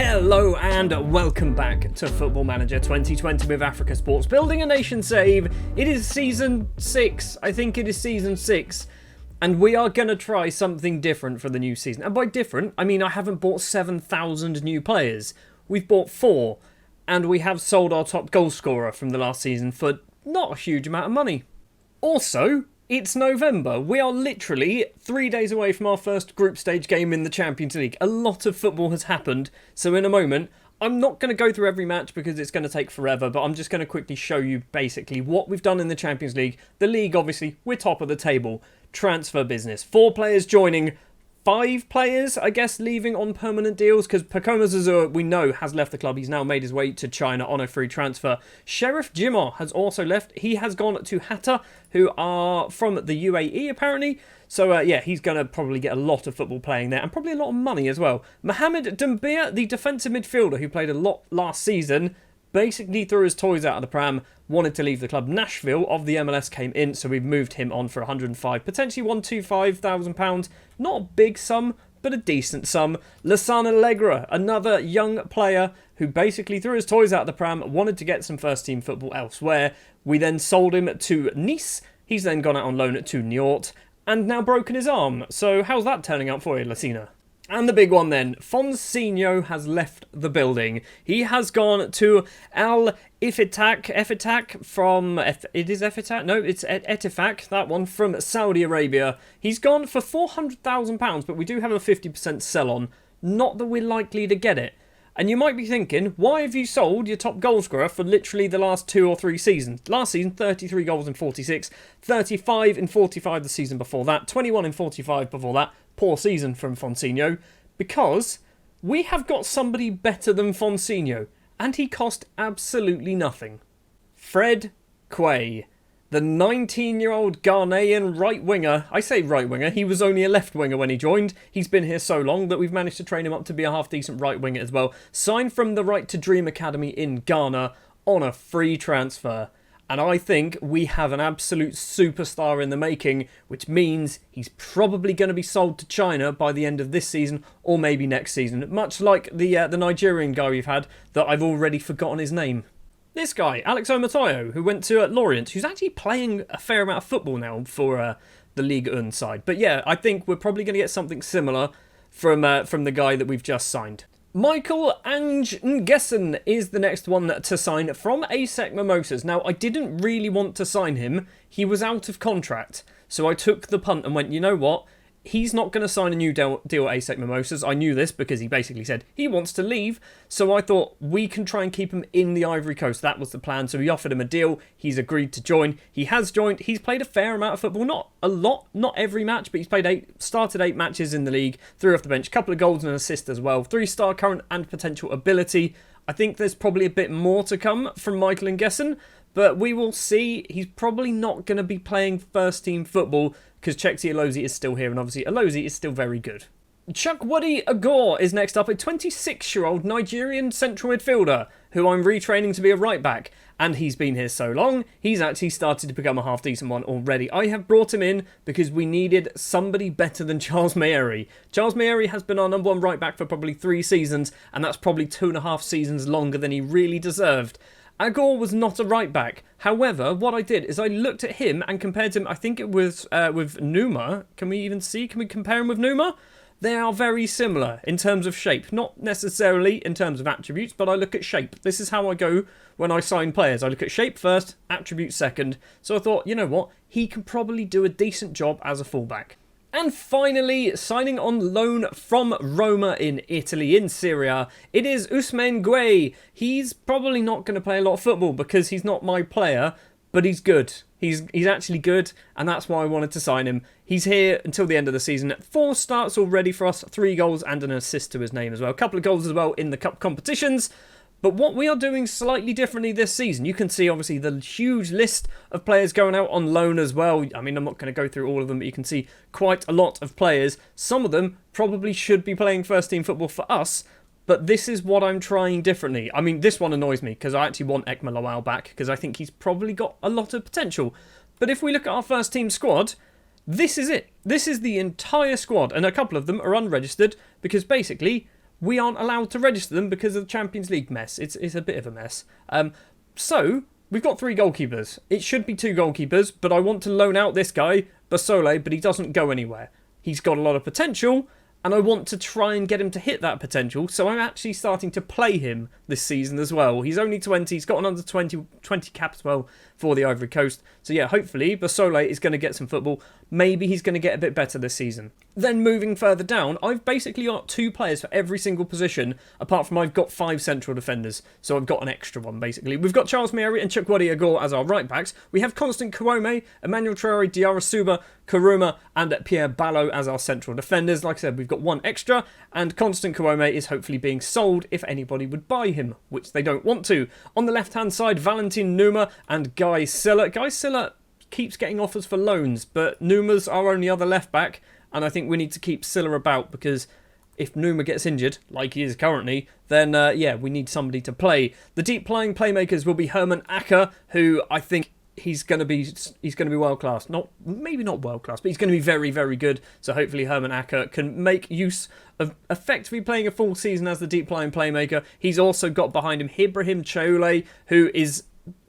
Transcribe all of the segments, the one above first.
Hello and welcome back to Football Manager 2020 with Africa Sports. Building a nation save. It is season 6. I think it is season 6. And we are going to try something different for the new season. And by different, I mean I haven't bought 7,000 new players. We've bought 4. And we have sold our top goal scorer from the last season for not a huge amount of money. Also, it's November. We are literally 3 days away from our first group stage game in the Champions League. A lot of football has happened, so in a moment, I'm not going to go through every match because it's going to take forever, but I'm just going to quickly show you basically what we've done in the Champions League. The league, obviously, we're top of the table. Transfer business. 4 players joining. 5 players, I guess, leaving on permanent deals because Pacoma Zazua, we know, has left the club. He's now made his way to China on a free transfer. Sheriff Jimor has also left. He has gone to Hatta, who are from the UAE, apparently. So, yeah, he's going to probably get a lot of football playing there and probably a lot of money as well. Mohamed Doumbia, the defensive midfielder who played a lot last season, basically threw his toys out of the pram, wanted to leave the club. Nashville of the MLS came in, so we've moved him on for 105, potentially £125,000. Not a big sum, but a decent sum. Lassana Allegra, another young player who basically threw his toys out of the pram, wanted to get some first-team football elsewhere. We then sold him to Nice. He's then gone out on loan to Niort and now broken his arm. So how's that turning out for you, Lassina? And the big one then, Fonseca has left the building. He has gone to Al Etifak from... It is Etifak? No, it's Etifak, that one, from Saudi Arabia. He's gone for £400,000, but we do have a 50% sell-on. Not that we're likely to get it. And you might be thinking, why have you sold your top goal scorer for literally the last 2 or 3 seasons? Last season, 33 goals in 46, 35 in 45 the season before that, 21 in 45 before that. Poor season from Fonseca, because we have got somebody better than Fonseca, and he cost absolutely nothing. Fred Quay, the 19-year-old Ghanaian right winger. I say right winger, he was only a left winger when he joined. He's been here so long that we've managed to train him up to be a half-decent right winger as well. Signed from the Right to Dream Academy in Ghana on a free transfer. And I think we have an absolute superstar in the making, which means he's probably going to be sold to China by the end of this season or maybe next season. Much like the Nigerian guy we've had that I've already forgotten his name. This guy, Alex Omatayo, who went to Lorient, who's actually playing a fair amount of football now for the Ligue 1 side. But yeah, I think we're probably going to get something similar from the guy that we've just signed. Michael Angessen is the next one to sign from ASEC Mimosas. Now, I didn't really want to sign him. He was out of contract. So I took the punt and went, you know what? He's not going to sign a new deal at ASEC Mimosas. I knew this because he basically said he wants to leave. So I thought we can try and keep him in the Ivory Coast. That was the plan. So we offered him a deal. He's agreed to join. He has joined. He's played a fair amount of football. Not a lot, not every match, but he's started 8 matches in the league. 3 off the bench. A couple of goals and an assist as well. 3-star current and potential ability. I think there's probably a bit more to come from Michael Angessen. But we will see. He's probably not going to be playing first-team football because Chexi Alozi is still here, and obviously Alozi is still very good. Chukwudi Agor is next up, a 26-year-old Nigerian central midfielder who I'm retraining to be a right-back. And he's been here so long, he's actually started to become a half-decent one already. I have brought him in because we needed somebody better than Charles Mayeri. Charles Mayeri has been our number 1 right-back for probably 3 seasons, and that's probably 2.5 seasons longer than he really deserved. Agor was not a right-back. However, what I did is I looked at him and compared him, I think it was with Numa. Can we even see? Can we compare him with Numa? They are very similar in terms of shape. Not necessarily in terms of attributes, but I look at shape. This is how I go when I sign players. I look at shape first, attributes second. So I thought, you know what? He can probably do a decent job as a fullback. And finally, signing on loan from Roma in Italy, in Serie A, it is Ousmane Gueye. He's probably not going to play a lot of football because he's not my player, but he's good. He's actually good, and that's why I wanted to sign him. He's here until the end of the season. 4 starts already for us, 3 goals and an assist to his name as well. A couple of goals as well in the cup competitions. But what we are doing slightly differently this season, you can see obviously the huge list of players going out on loan as well. I mean, I'm not going to go through all of them, but you can see quite a lot of players. Some of them probably should be playing first team football for us, but this is what I'm trying differently. I mean, this one annoys me because I actually want Ekma Lawal back because I think he's probably got a lot of potential. But if we look at our first team squad, this is it. This is the entire squad, and a couple of them are unregistered because basically we aren't allowed to register them because of the Champions League mess. It's a bit of a mess. So we've got 3 goalkeepers. It should be 2 goalkeepers, but I want to loan out this guy, Basole, but he doesn't go anywhere. He's got a lot of potential, and I want to try and get him to hit that potential, so I'm actually starting to play him this season as well. He's only 20, he's got an under 20 cap as well for the Ivory Coast. So yeah, hopefully Basole is going to get some football. Maybe he's going to get a bit better this season. Then moving further down, I've basically got 2 players for every single position, apart from I've got 5 central defenders, so I've got an extra one basically. We've got Charles Mary and Chukwudi Agor as our right backs. We have Constant Kouame, Emmanuel Traore, Diarra Suba, Kuruma and Pierre Ballo as our central defenders. Like I said, we've got 1 extra, and Constant Kouame is hopefully being sold if anybody would buy him, which they don't want to. On the left-hand side, Valentin Numa and Guy Silla. Guy Silla keeps getting offers for loans, but Numa's our only other left-back, and I think we need to keep Silla about, because if Numa gets injured, like he is currently, then yeah, we need somebody to play. The deep-lying playmakers will be Herman Acker, who I think he's going to be world class. Maybe not world class, but he's going to be very, very good. So hopefully Herman Acker can make use of effectively playing a full season as the deep lying playmaker. He's also got behind him Ibrahim Chole, who is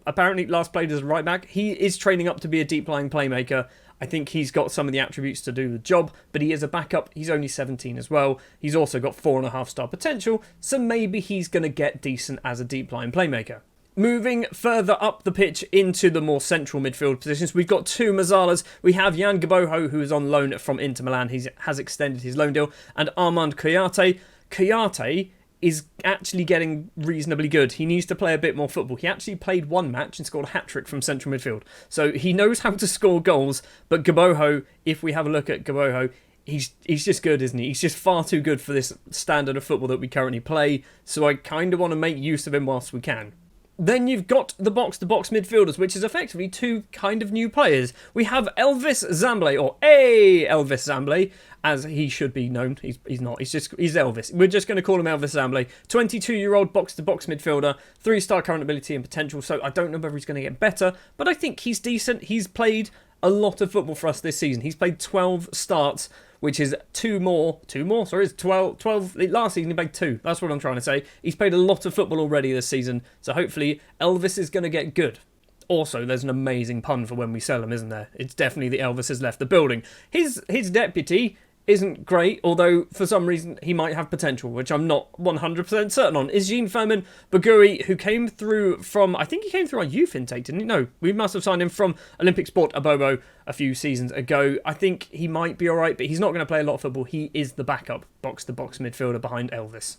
apparently last played as a right back. He is training up to be a deep lying playmaker. I think he's got some of the attributes to do the job, but he is a backup. He's only 17 as well. He's also got 4.5-star potential, so maybe he's going to get decent as a deep line playmaker. Moving further up the pitch into the more central midfield positions, we've got 2 Mazzalas. We have Jan Gaboho, who is on loan from Inter Milan. He has extended his loan deal. And Armand Kouyaté. Kouyaté is actually getting reasonably good. He needs to play a bit more football. He actually played 1 match and scored a hat-trick from central midfield. So he knows how to score goals. But Gaboho, if we have a look at Gaboho, he's just good, isn't he? He's just far too good for this standard of football that we currently play. So I kind of want to make use of him whilst we can. Then you've got the box-to-box midfielders, which is effectively 2 kind of new players. We have Elvis Zamble, or Elvis Zamble, as he should be known. He's not. He's Elvis. We're just going to call him Elvis Zamble. 22-year-old box-to-box midfielder, 3-star current ability and potential. So I don't know whether he's going to get better, but I think he's decent. He's played a lot of football for us this season. He's played 12 starts, which is 12. Last season he played 2. That's what I'm trying to say. He's played a lot of football already this season, so hopefully Elvis is going to get good. Also, there's an amazing pun for when we sell him, isn't there? It's definitely the Elvis has left the building. His deputy isn't great, although for some reason he might have potential, which I'm not 100% certain on, is Jean-Firmin Bagui, who came through from, I think he came through our youth intake, didn't he? No, we must have signed him from Olympic Sport Abobo a few seasons ago. I think he might be alright, but he's not going to play a lot of football. He is the backup box-to-box midfielder behind Elvis.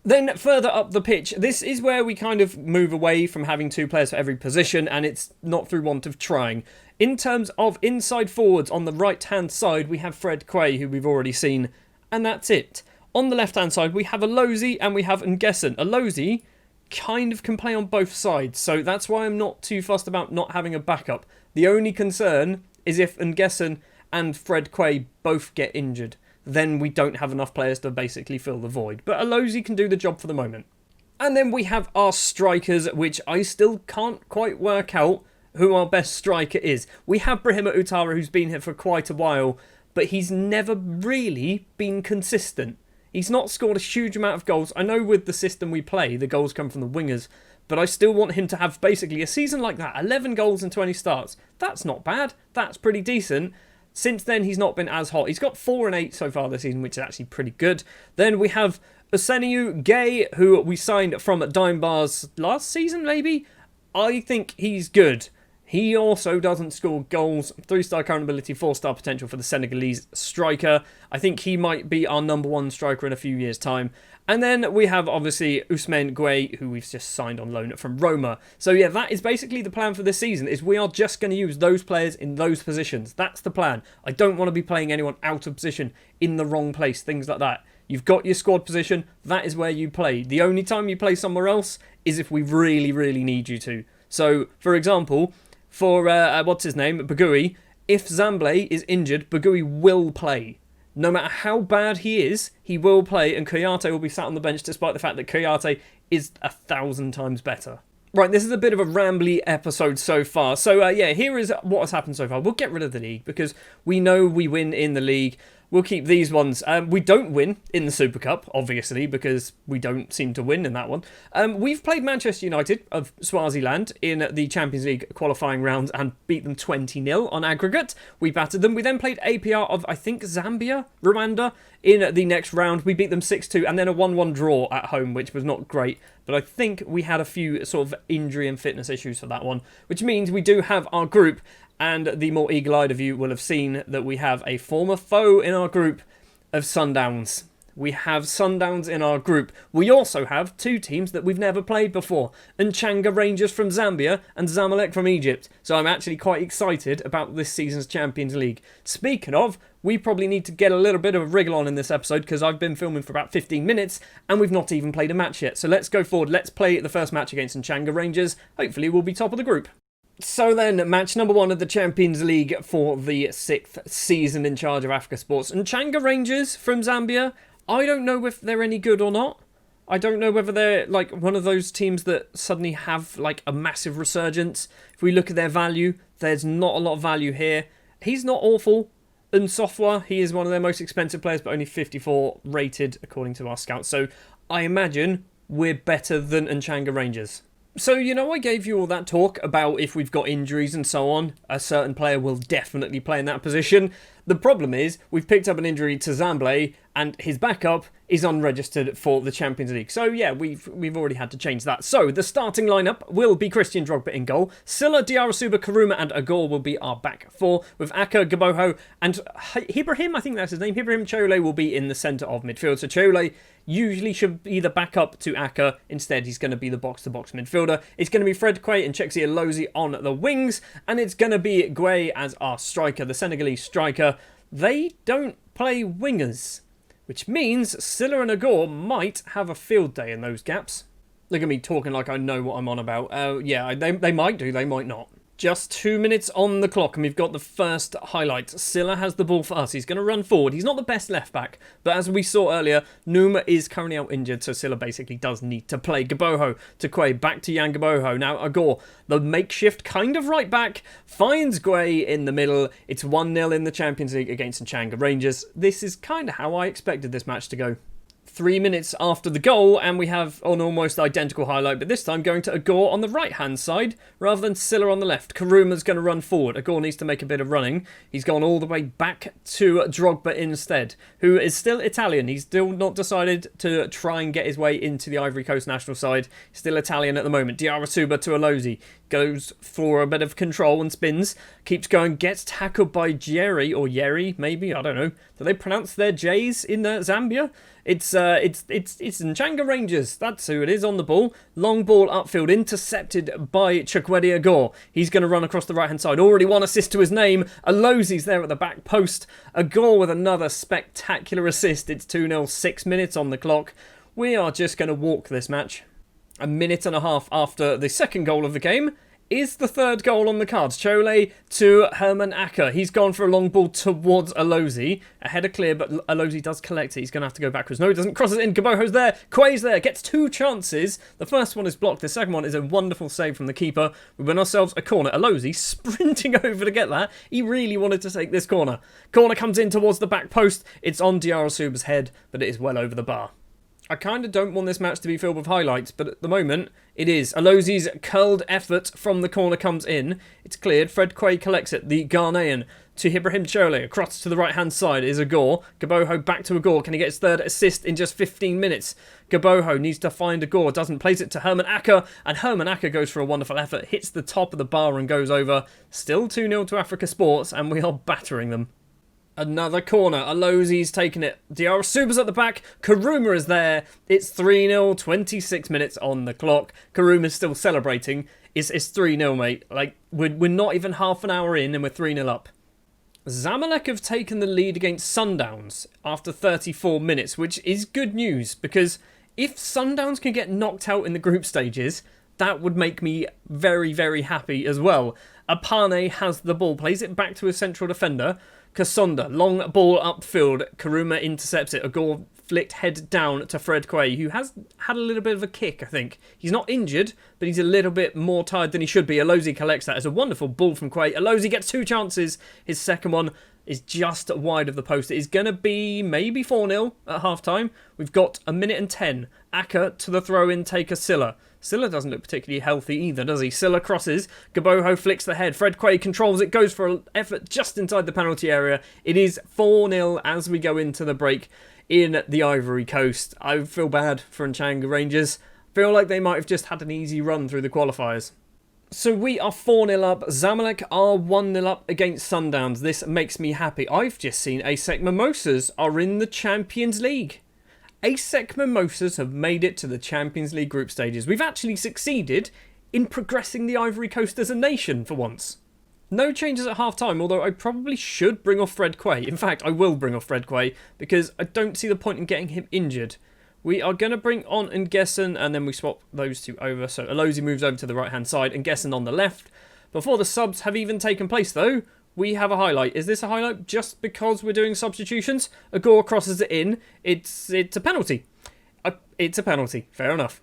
Then further up the pitch, this is where we kind of move away from having 2 players for every position, and it's not through want of trying. In terms of inside forwards, on the right-hand side, we have Fred Quay, who we've already seen, and that's it. On the left-hand side, we have Alozi and we have Nguessan. Alozi kind of can play on both sides, so that's why I'm not too fussed about not having a backup. The only concern is if Nguessan and Fred Quay both get injured. Then we don't have enough players to basically fill the void. But Alozi can do the job for the moment. And then we have our strikers, which I still can't quite work out who our best striker is. We have Brahima Utara, who's been here for quite a while, but he's never really been consistent. He's not scored a huge amount of goals. I know with the system we play, the goals come from the wingers, but I still want him to have basically a season like that. 11 goals and 20 starts. That's not bad. That's pretty decent. Since then, he's not been as hot. He's got 4 and 8 so far this season, which is actually pretty good. Then we have Oseniu Gay, who we signed from Dime Bars last season, maybe? I think he's good. He also doesn't score goals. 3-star current ability, 4-star potential for the Senegalese striker. I think he might be our number 1 striker in a few years' time. And then we have, obviously, Ousmane Gueye, who we've just signed on loan from Roma. So, yeah, that is basically the plan for this season, is we are just going to use those players in those positions. That's the plan. I don't want to be playing anyone out of position, in the wrong place, things like that. You've got your squad position. That is where you play. The only time you play somewhere else is if we really, really need you to. So, for example, for, Bagui, if Zamble is injured, Bagui will play. No matter how bad he is, he will play, and Kouyaté will be sat on the bench despite the fact that Kouyaté is 1,000 times better. Right, this is a bit of a rambly episode so far. So, yeah, here is what has happened so far. We'll get rid of the league because we know we win in the league. We'll keep these ones. We don't win in the Super Cup, obviously, because we don't seem to win in that one. We've played Manchester United of Swaziland in the Champions League qualifying rounds and beat them 20-0 on aggregate. We battered them. We then played APR of, I think, Zambia, Rwanda, in the next round. We beat them 6-2 and then a 1-1 draw at home, which was not great. But I think we had a few sort of injury and fitness issues for that one, which means we do have our group. And the more eagle-eyed of you will have seen that we have a former foe in our group of Sundowns. We have Sundowns in our group. We also have two teams that we've never played before. Nchanga Rangers from Zambia and Zamalek from Egypt. So I'm actually quite excited about this season's Champions League. Speaking of, we probably need to get a little bit of a wriggle on in this episode because I've been filming for about 15 minutes and we've not even played a match yet. So let's go forward. Let's play the first match against Nchanga Rangers. Hopefully we'll be top of the group. So then, match number 1 of the Champions League for the 6th season in charge of Africa Sports. Nchanga Rangers from Zambia, I don't know if they're any good or not. I don't know whether they're like one of those teams that suddenly have like a massive resurgence. If we look at their value, there's not a lot of value here. He's not awful. Nsofwa, he is one of their most expensive players, but only 54 rated according to our scouts. So I imagine we're better than Nchanga Rangers. So, you know, I gave you all that talk about if we've got injuries and so on, a certain player will definitely play in that position. The problem is, we've picked up an injury to Zamble, and his backup is unregistered for the Champions League. So, yeah, we've already had to change that. So, the starting lineup will be Christian Drogba in goal. Silla, Diarasuba, Karuma, and Agor will be our back four, with Aka, Gaboho, and Ibrahim, I think that's his name. Ibrahim Chole will be in the centre of midfield. So, Chole usually should be the backup to Aka. Instead, he's going to be the box-to-box midfielder. It's going to be Fred Quay and Chexi Alozi on the wings. And it's going to be Gueye as our striker, the Senegalese striker. They don't play wingers, which means Silla and Agor might have a field day in those gaps. Look at me talking like I know what I'm on about. Yeah, they might do, they might not. Just 2 minutes on the clock and we've got the first highlight. Silla has the ball for us. He's going to run forward. He's not the best left back, but as we saw earlier, Numa is currently out injured, so Silla basically does need to play. Gaboho to Quay, back to Yan Gaboho. Now Agor, the makeshift kind of right back, finds Gueye in the middle. It's 1-0 in the Champions League against Nchanga Rangers. This is kind of how I expected this match to go. 3 minutes after the goal, and we have an almost identical highlight, but this time going to Agor on the right-hand side rather than Silla on the left. Karuma's going to run forward. Agor needs to make a bit of running. He's gone all the way back to Drogba instead, who is still Italian. He's still not decided to try and get his way into the Ivory Coast national side. He's still Italian at the moment. Diarasuba to Alozi. Goes for a bit of control and spins. Keeps going, gets tackled by Jerry, or Yeri, maybe, I don't know. Do they pronounce their J's in Zambia? It's Nchanga Rangers. That's who it is on the ball. Long ball upfield, intercepted by Chukwudi Agor. He's going to run across the right-hand side. Already one assist to his name. Alozi's there at the back post. Agor with another spectacular assist. It's 2-0, 6 minutes on the clock. We are just going to walk this match. A minute and a half after the second goal of the game is the third goal on the cards. Chole to Herman Acker. He's gone for a long ball towards Alozi. A header clear, but Alozi does collect it. He's going to have to go backwards. No, he doesn't. Cross it in. Gaboho's there. Quay's there. Gets two chances. The first one is blocked. The second one is a wonderful save from the keeper. We win ourselves a corner. Alozi sprinting over to get that. He really wanted to take this corner. Corner comes in towards the back post. It's on Diarasuba's head, but it is well over the bar. I kind of don't want this match to be filled with highlights, but at the moment, it is. Alozi's curled effort from the corner comes in. It's cleared. Fred Quay collects it. The Ghanaian to Ibrahim Chole. Across to the right-hand side is Agor. Gaboho back to Agor. Can he get his third assist in just 15 minutes? Gaboho needs to find Agor. Doesn't. Plays it to Herman Acker. And Herman Acker goes for a wonderful effort. Hits the top of the bar and goes over. Still 2-0 to Africa Sports, and we are battering them. Another corner. Alozi's taken it. Diarasuba's at the back. Karuma is there. It's 3-0. 26 minutes on the clock. Karuma's still celebrating. It's 3-0, mate. Like, we're not even half an hour in and we're 3-0 up. Zamalek have taken the lead against Sundowns after 34 minutes, which is good news because if Sundowns can get knocked out in the group stages, that would make me very, very happy as well. Apane has the ball. Plays it back to a central defender. Kasonda, long ball upfield. Karuma intercepts it. Agor flicked head down to Fred Quay, who has had a little bit of a kick, I think. He's not injured, but he's a little bit more tired than he should be. Alozi collects that. It's a wonderful ball from Quay. Alozi gets two chances. His second one is just wide of the post. It is going to be maybe 4-0 at half-time. We've got 1:10. Aka to the throw-in taker Silla. Silla doesn't look particularly healthy either, does he? Silla crosses. Gaboho flicks the head. Fred Quay controls it. Goes for an effort just inside the penalty area. It is 4-0 as we go into the break in the Ivory Coast. I feel bad for Nchanga Rangers. Feel like they might have just had an easy run through the qualifiers. So we are 4-0 up. Zamalek are 1-0 up against Sundowns. This makes me happy. I've just seen ASEC Mimosas are in the Champions League. ASEC Mimosas have made it to the Champions League group stages. We've actually succeeded in progressing the Ivory Coast as a nation for once. No changes at half-time, although I probably should bring off Fred Quay. In fact, I will bring off Fred Quay because I don't see the point in getting him injured. We are going to bring on Ngessen, and then we swap those two over. So Alozi moves over to the right-hand side, Ngessen on the left. Before the subs have even taken place, though, we have a highlight. Is this a highlight just because we're doing substitutions? Agor crosses it in. It's a penalty. It's a penalty. Fair enough.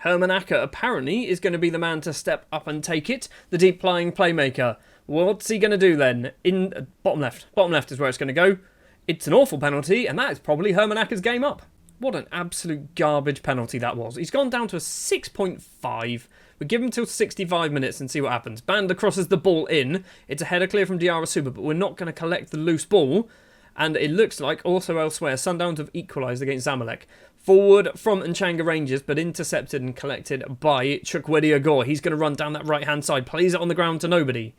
Herman Acker apparently is going to be the man to step up and take it. The deep-lying playmaker. What's he going to do then? In bottom left. Bottom left is where it's going to go. It's an awful penalty, and that is probably Herman Acker's game up. What an absolute garbage penalty that was. He's gone down to a 6.5. We give him till 65 minutes and see what happens. Banda crosses the ball in. It's a header clear from Diarra Suba, but we're not going to collect the loose ball. And it looks like, also elsewhere, Sundowns have equalised against Zamalek. Forward from Nchanga Rangers, but intercepted and collected by Chukwudi Agor. He's going to run down that right-hand side. Plays it on the ground to nobody.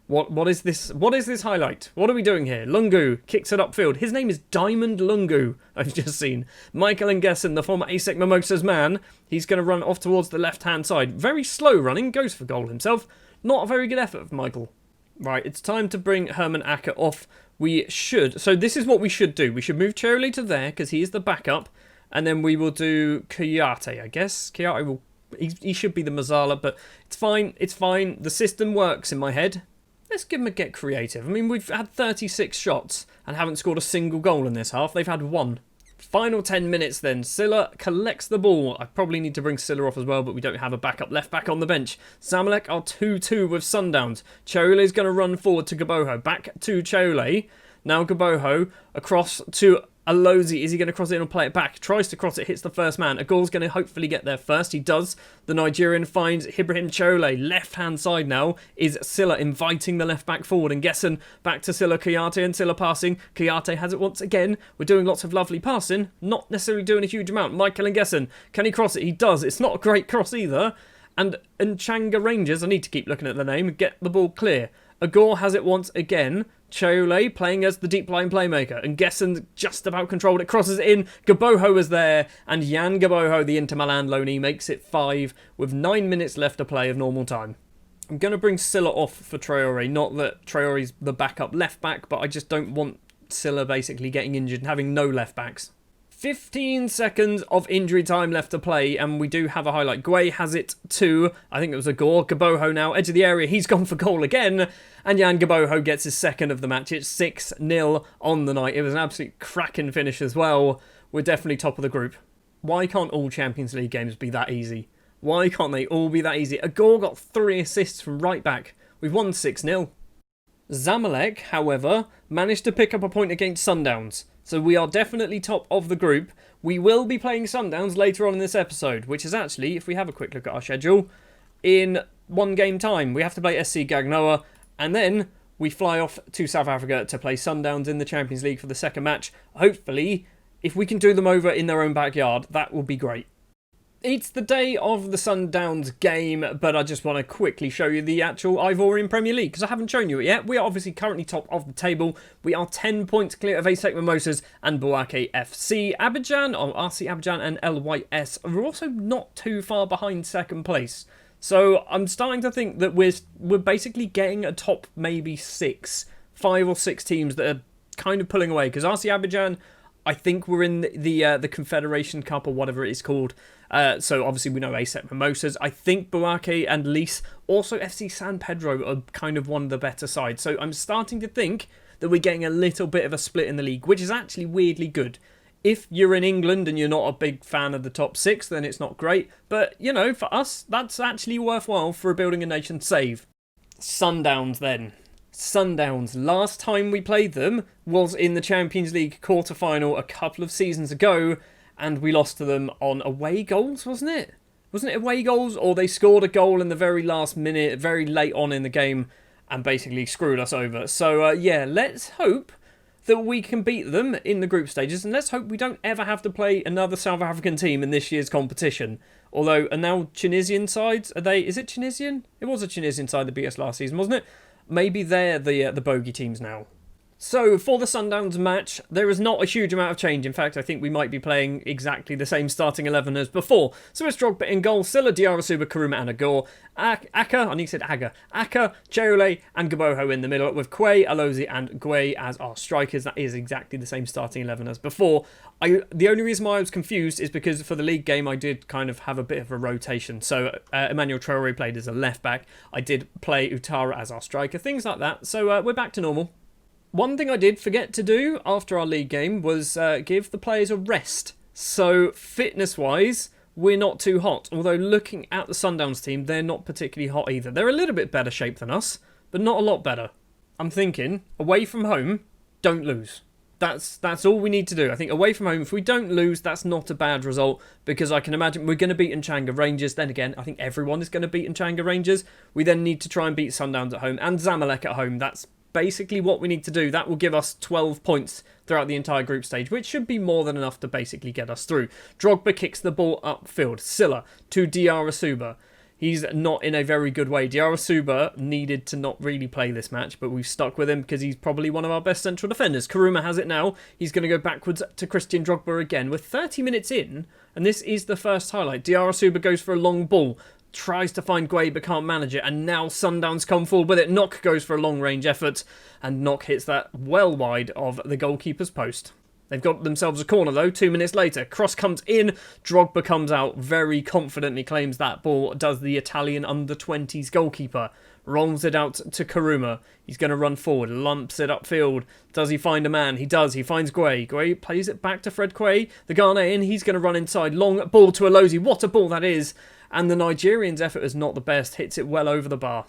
What is this? What is this highlight? What are we doing here? Lungu kicks it upfield. His name is Diamond Lungu, I've just seen. Michael Ngessen, the former ASEC Mimosas man. He's going to run off towards the left-hand side. Very slow running. Goes for goal himself. Not a very good effort from Michael. Right, it's time to bring Herman Acker off. We should. So this is what we should do. We should move Cherole to there because he is the backup. And then we will do Kuyate, I guess. Kuyate will... He should be the Mazzala, but it's fine. It's fine. The system works in my head. Let's give them a get creative. I mean, we've had 36 shots and haven't scored a single goal in this half. They've had one. Final 10 minutes then. Silla collects the ball. I probably need to bring Silla off as well, but we don't have a backup left back on the bench. Zamalek are 2-2 with Sundowns. Cherole is going to run forward to Gaboho. Back to Cherole. Now Gaboho across to Alozi. Is he going to cross it in or play it back? Tries to cross it, hits the first man. Agor's going to hopefully get there first. He does. The Nigerian finds Ibrahim Cherole. Left-hand side now is Silla inviting the left back forward. And Ngessen back to Silla Kuyate, and Silla passing. Kuyate has it once again. We're doing lots of lovely passing. Not necessarily doing a huge amount. Michael Ngessen. Can he cross it? He does. It's not a great cross either. And Nchanga Rangers, I need to keep looking at the name, get the ball clear. Agor has it once again. Cherole playing as the deep line playmaker. And Ngessen just about controlled it. Crosses it in. Gaboho is there. And Jan Gaboho, the Inter Milan loanee, makes it 5 with 9 minutes left to play of normal time. I'm going to bring Silla off for Traore. Not that Traore's the backup left back, but I just don't want Silla basically getting injured and having no left backs. 15 seconds of injury time left to play, and we do have a highlight. Guay has it to, I think it was Agor. Gaboho now, edge of the area. He's gone for goal again, and Jan Gaboho gets his second of the match. It's 6-0 on the night. It was an absolute cracking finish as well. We're definitely top of the group. Why can't all Champions League games be that easy? Why can't they all be that easy? Agor got 3 assists from right back. We've won 6-0. Zamalek, however, managed to pick up a point against Sundowns. So we are definitely top of the group. We will be playing Sundowns later on in this episode, which is actually, if we have a quick look at our schedule, in 1 game time. We have to play SC Gagnoa, and then we fly off to South Africa to play Sundowns in the Champions League for the second match. Hopefully, if we can do them over in their own backyard, that will be great. It's the day of the Sundowns game, but I just want to quickly show you the actual Ivorian Premier League, because I haven't shown you it yet. We are obviously currently top of the table. We are 10 points clear of ASEC Mimosas and Bouake FC. Abidjan, or RC Abidjan and LYS are also not too far behind second place. So I'm starting to think that we're basically getting a top maybe 5 or 6 teams that are kind of pulling away, because RC Abidjan, I think we're in the Confederation Cup or whatever it is called. So obviously we know ASEC Mimosas. I think Bouake and Lys, also FC San Pedro, are kind of one of the better sides. So I'm starting to think that we're getting a little bit of a split in the league, which is actually weirdly good. If you're in England and you're not a big fan of the top 6, then it's not great. But, you know, for us, that's actually worthwhile for a Building a Nation save. Sundowns then. Sundowns. Last time we played them was in the Champions League quarter-final a couple of seasons ago, and we lost to them on away goals, wasn't it? Wasn't it away goals? Or they scored a goal in the very last minute, very late on in the game, and basically screwed us over. So, yeah, let's hope that we can beat them in the group stages, and let's hope we don't ever have to play another South African team in this year's competition. Although, are now Tunisian sides? Is it Tunisian? It was a Tunisian side that beat us last season, wasn't it? Maybe they're the bogey teams now. So, for the Sundowns match, there is not a huge amount of change. In fact, I think we might be playing exactly the same starting 11 as before. So it's Drogba in goal, Silla, Diarra, Karuma and Agor. Aka, Cheole and Gaboho in the middle, with Quay, Alozi and Gueye as our strikers. That is exactly the same starting 11 as before. The only reason why I was confused is because for the league game, I did kind of have a bit of a rotation. So Emmanuel Traore played as a left-back. I did play Utara as our striker, things like that. So we're back to normal. One thing I did forget to do after our league game was give the players a rest. So fitness-wise, we're not too hot. Although looking at the Sundowns team, they're not particularly hot either. They're a little bit better shape than us, but not a lot better. I'm thinking, away from home, don't lose. That's all we need to do. I think away from home, if we don't lose, that's not a bad result, because I can imagine we're going to beat Nchanga Rangers. Then again, I think everyone is going to beat Nchanga Rangers. We then need to try and beat Sundowns at home and Zamalek at home. That's basically what we need to do. That will give us 12 points throughout the entire group stage, which should be more than enough to basically get us through. Drogba kicks the ball upfield. Silla to Diarra. He's not in a very good way. Diarra needed to not really play this match, but we've stuck with him because he's probably one of our best central defenders. Karuma has it now. He's going to go backwards to Christian Drogba again. We're 30 minutes in, and this is the first highlight. Diarra goes for a long ball. Tries to find Gueye but can't manage it, and now Sundowns come forward with it. Knock goes for a long range effort, and Knock hits that well wide of the goalkeeper's post. They've got themselves a corner though. 2 minutes later, cross comes in, Drogba comes out, very confidently claims that ball, does the Italian under-20s goalkeeper. Rolls it out to Karuma. He's going to run forward, lumps it upfield. Does he find a man? He does. He finds Gueye. Gueye plays it back to Fred Quay. The Ghanaian, he's going to run inside. Long ball to Alozi. What a ball that is. And the Nigerian's effort is not the best. Hits it well over the bar.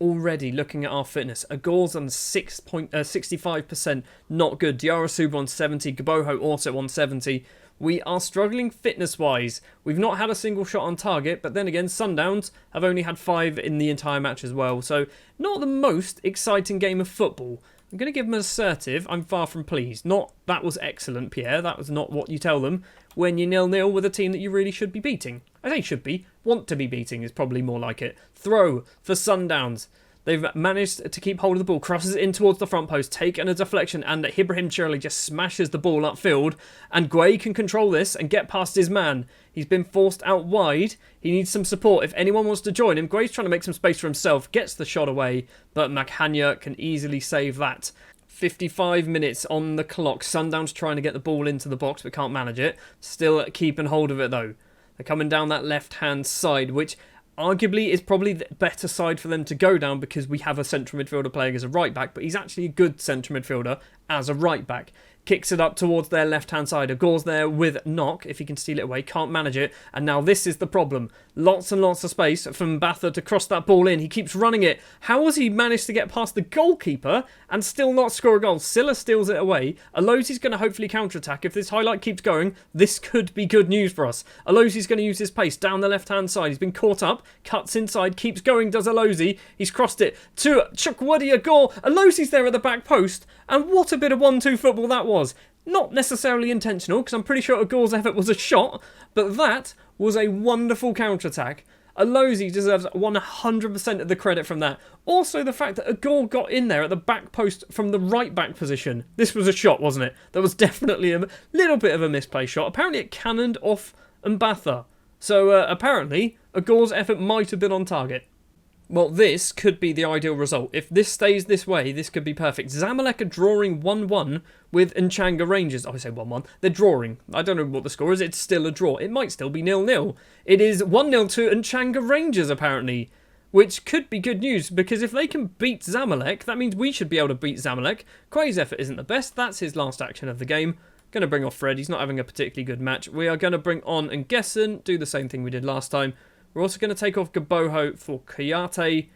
Already looking at our fitness. Agor's on 65%. Not good. Diarra on 70. Gaboho also on 70. We are struggling fitness-wise. We've not had a single shot on target, but then again, Sundowns have only had 5 in the entire match as well. So, not the most exciting game of football. I'm going to give them an assertive. I'm far from pleased. Not, that was excellent, Pierre. That was not what you tell them when you're 0-0 with a team that you really should be beating. I say should be. Want to be beating is probably more like it. Throw for Sundowns. They've managed to keep hold of the ball, crosses it in towards the front post, taken a deflection, and Ibrahim Cheole just smashes the ball upfield, and Gueye can control this and get past his man. He's been forced out wide. He needs some support. If anyone wants to join him, Gueye's trying to make some space for himself, gets the shot away, but Makhanya can easily save that. 55 minutes on the clock. Sundowns trying to get the ball into the box, but can't manage it. Still keeping hold of it, though. They're coming down that left-hand side, which arguably is probably the better side for them to go down because we have a central midfielder playing as a right-back, but he's actually a good central midfielder as a right-back. Kicks it up towards their left-hand side. Agor's there with Knock. If he can steal it away, can't manage it. And now this is the problem. Lots and lots of space for Mbatha to cross that ball in. He keeps running it. How has he managed to get past the goalkeeper and still not score a goal? Silla steals it away. Alozi's going to hopefully counter-attack. If this highlight keeps going, this could be good news for us. Alozi's going to use his pace down the left-hand side. He's been caught up. Cuts inside. Keeps going, does Alozi. He's crossed it to Chukwudi Agor. Alozi's there at the back post. And what a bit of 1-2 football that was. Not necessarily intentional, because I'm pretty sure Agor's effort was a shot, but that was a wonderful counter-attack. Alozi deserves 100% of the credit from that. Also, the fact that Agor got in there at the back post from the right-back position. This was a shot, wasn't it? That was definitely a little bit of a misplaced shot. Apparently, it cannoned off Mbatha. So, apparently, Agor's effort might have been on target. Well, this could be the ideal result. If this stays this way, this could be perfect. Zamalek are drawing 1-1 with Nchanga Rangers. Oh, I say 1-1. They're drawing. I don't know what the score is. It's still a draw. It might still be 0-0. It is 1-0 to Nchanga Rangers, apparently. Which could be good news, because if they can beat Zamalek, that means we should be able to beat Zamalek. Quay's effort isn't the best. That's his last action of the game. Going to bring off Fred. He's not having a particularly good match. We are going to bring on Ngessen. Do the same thing we did last time. We're also going to take off Gaboho for Kayate.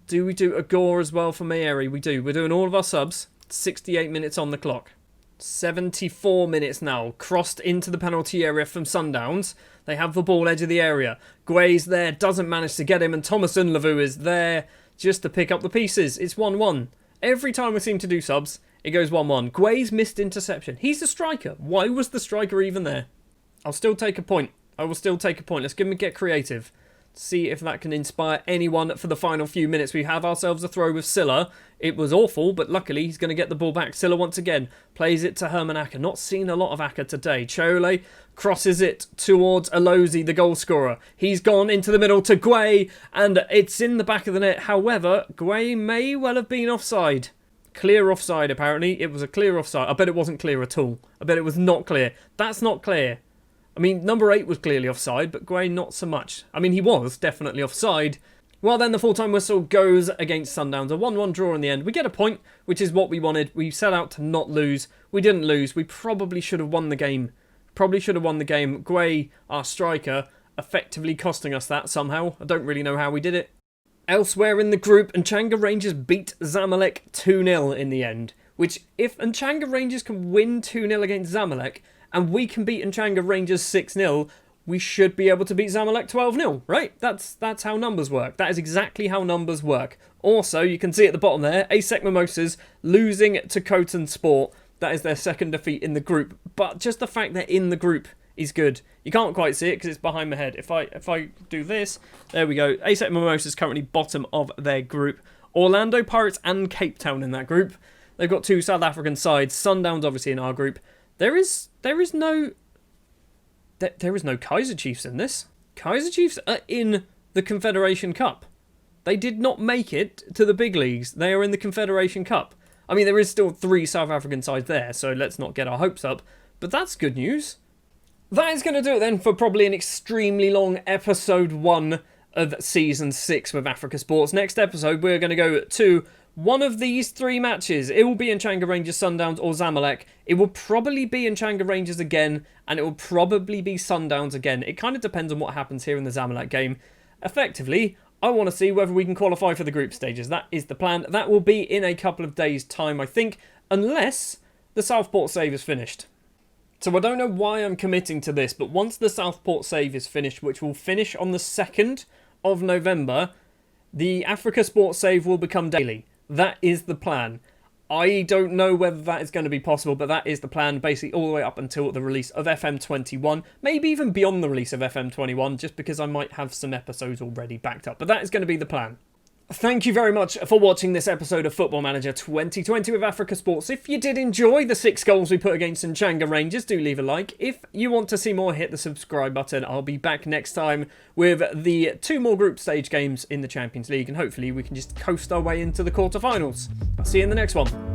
Do we do a gore as well for Mayeri? We do. We're doing all of our subs. 68 minutes on the clock. 74 minutes now. Crossed into the penalty area from Sundowns. They have the ball edge of the area. Guay's there, doesn't manage to get him, and Thomas Unlevu is there just to pick up the pieces. It's 1-1. Every time we seem to do subs, it goes 1-1. Guay's missed interception. He's the striker. Why was the striker even there? I'll still take a point. I will still take a point. Let's give him a get creative. See if that can inspire anyone for the final few minutes. We have ourselves a throw with Silla. It was awful, but luckily he's going to get the ball back. Silla once again plays it to Herman Acker. Not seen a lot of Acker today. Chole crosses it towards Alozi, the goal scorer. He's gone into the middle to Guay, and it's in the back of the net. However, Guay may well have been offside. Clear offside, apparently. It was a clear offside. I bet it wasn't clear at all. I bet it was not clear. That's not clear. I mean, number 8 was clearly offside, but Guay not so much. I mean, he was definitely offside. Well, then the full-time whistle goes against Sundowns. A 1-1 draw in the end. We get a point, which is what we wanted. We set out to not lose. We didn't lose. We probably should have won the game. Guay, our striker, effectively costing us that somehow. I don't really know how we did it. Elsewhere in the group, Nchanga Rangers beat Zamalek 2-0 in the end. Which, if Nchanga Rangers can win 2-0 against Zamalek, and we can beat Nchanga Rangers 6-0, we should be able to beat Zamalek 12-0, right? That's how numbers work. That is exactly how numbers work. Also, you can see at the bottom there, ASEC Mimosas losing to Coton Sport. That is their second defeat in the group. But just the fact they're in the group is good. You can't quite see it because it's behind my head. If I do this, there we go. ASEC Mimosas currently bottom of their group. Orlando Pirates and Cape Town in that group. They've got 2 South African sides. Sundowns obviously in our group. There is no Kaiser Chiefs in this. Kaiser Chiefs are in the Confederation Cup. They did not make it to the big leagues. They are in the Confederation Cup. I mean, there is still 3 South African sides there, so let's not get our hopes up. But that's good news. That is going to do it then for probably an extremely long episode 1 of Season 6 with Africa Sports. Next episode, we're going to go to one of these 3 matches. It will be Nchanga Rangers, Sundowns or Zamalek. It will probably be Nchanga Rangers again, and it will probably be Sundowns again. It kind of depends on what happens here in the Zamalek game. Effectively, I want to see whether we can qualify for the group stages. That is the plan. That will be in a couple of days' time, I think, unless the Southport save is finished. So I don't know why I'm committing to this, but once the Southport save is finished, which will finish on the 2nd of November, the Africa Sports save will become daily. That is the plan. I don't know whether that is going to be possible, but that is the plan, basically all the way up until the release of FM21, maybe even beyond the release of FM21, just because I might have some episodes already backed up. But that is going to be the plan. Thank you very much for watching this episode of Football Manager 2020 with Africa Sports. If you did enjoy the 6 goals we put against Nchanga Rangers, do leave a like. If you want to see more, hit the subscribe button. I'll be back next time with the 2 more group stage games in the Champions League, and hopefully we can just coast our way into the quarterfinals. I'll see you in the next one.